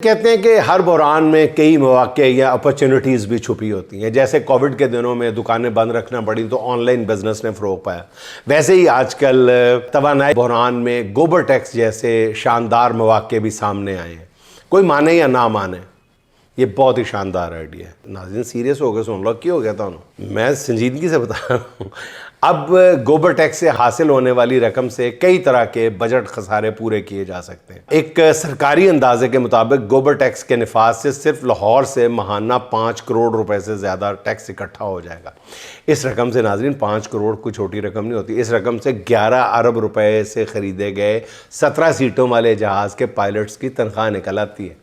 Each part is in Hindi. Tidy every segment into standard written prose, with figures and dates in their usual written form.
कहते हैं कि हर बहरान में कई मौके या अपॉर्चुनिटीज़ भी छुपी होती हैं। जैसे कोविड के दिनों में दुकानें बंद रखना पड़ी तो ऑनलाइन बिजनेस ने फ़रोग पाया, वैसे ही आजकल तवानाई बहरान में गोबर टैक्स जैसे शानदार मौके भी सामने आए हैं। कोई माने या ना माने, ये बहुत ही शानदार आइडिया है। नाज़रीन सीरियस हो गए, सुन लो क्यों हो गया था मैं संजीदगी से बता रहा हूँ। अब गोबर टैक्स से हासिल होने वाली रकम से कई तरह के बजट खसारे पूरे किए जा सकते हैं। एक सरकारी अंदाजे के मुताबिक गोबर टैक्स के निफाज से सिर्फ लाहौर से माहाना 5 करोड़ रुपए से ज़्यादा टैक्स इकट्ठा हो जाएगा। इस रकम से नाज़रीन 5 करोड़ कोई छोटी रकम नहीं होती। इस रकम से 11 अरब रुपए से ख़रीदे गए 17 सीटों वाले जहाज़ के पायलट्स की तनख्वाह निकल आती है,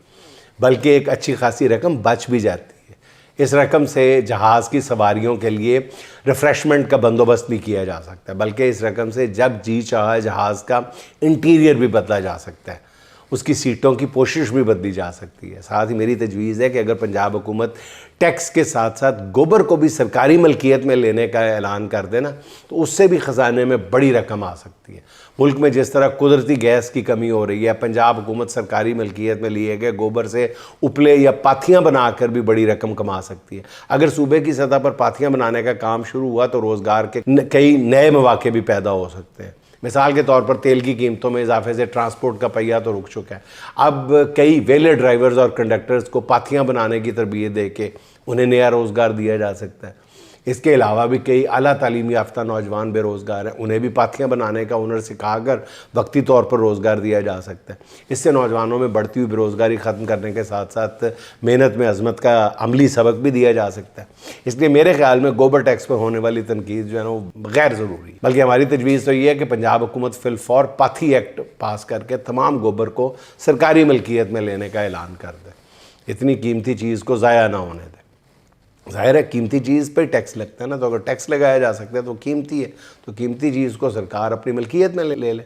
बल्कि एक अच्छी खासी रकम बच भी जाती है। इस रकम से जहाज़ की सवारियों के लिए रिफ़्रेशमेंट का बंदोबस्त भी किया जा सकता है, बल्कि इस रकम से जब जी चाहे जहाज़ का इंटीरियर भी बदला जा सकता है, उसकी सीटों की पोशिश भी बदली जा सकती है। साथ ही मेरी तजवीज़ है कि अगर पंजाब हुकूमत टैक्स के साथ साथ गोबर को भी सरकारी मलकियत में लेने का ऐलान कर दे ना, तो उससे भी ख़जाने में बड़ी रकम आ सकती है। मुल्क में जिस तरह कुदरती गैस की कमी हो रही है, पंजाब हुकूमत सरकारी मलकियत में लिए गए गोबर से उपले या पाथियाँ बनाकर भी बड़ी रकम कमा सकती है। अगर सूबे की सतह पर पाथियाँ बनाने का काम शुरू हुआ तो रोज़गार के कई नए मौके भी पैदा हो सकते हैं। मिसाल के तौर पर तेल की कीमतों में इजाफे से ट्रांसपोर्ट का पहिया तो रुक चुका है। अब कई वेले ड्राइवर्स और कंडक्टर्स को पाथियाँ बनाने की तरबियत दे के उन्हें नया रोज़गार दिया जा सकता है। इसके अलावा भी कई आला तालीम याफ्ता नौजवान बेरोज़गार हैं, उन्हें भी पाथियाँ बनाने का हुनर सिखाकर वक्ती तौर पर रोज़गार दिया जा सकता है। इससे नौजवानों में बढ़ती हुई बेरोज़गारी ख़त्म करने के साथ साथ मेहनत में अज़मत का अमली सबक भी दिया जा सकता है। इसलिए मेरे ख्याल में गोबर टैक्स पर होने वाली तनकीद जो है ना वो गैर ज़रूरी है, बल्कि हमारी तजवीज़ तो ये है कि पंजाब हुकूमत फिलफौर पाथी एक्ट पास करके तमाम गोबर को सरकारी मलकियत में लेने का ऐलान कर दे। इतनी कीमती चीज़ को ज़ाया ना होने दे। ज़ाहिर है कीमती चीज़ पे टैक्स लगता है ना, तो अगर टैक्स लगाया जा सकता है तो कीमती है, तो कीमती चीज़ को सरकार अपनी मलकियत में ले ले।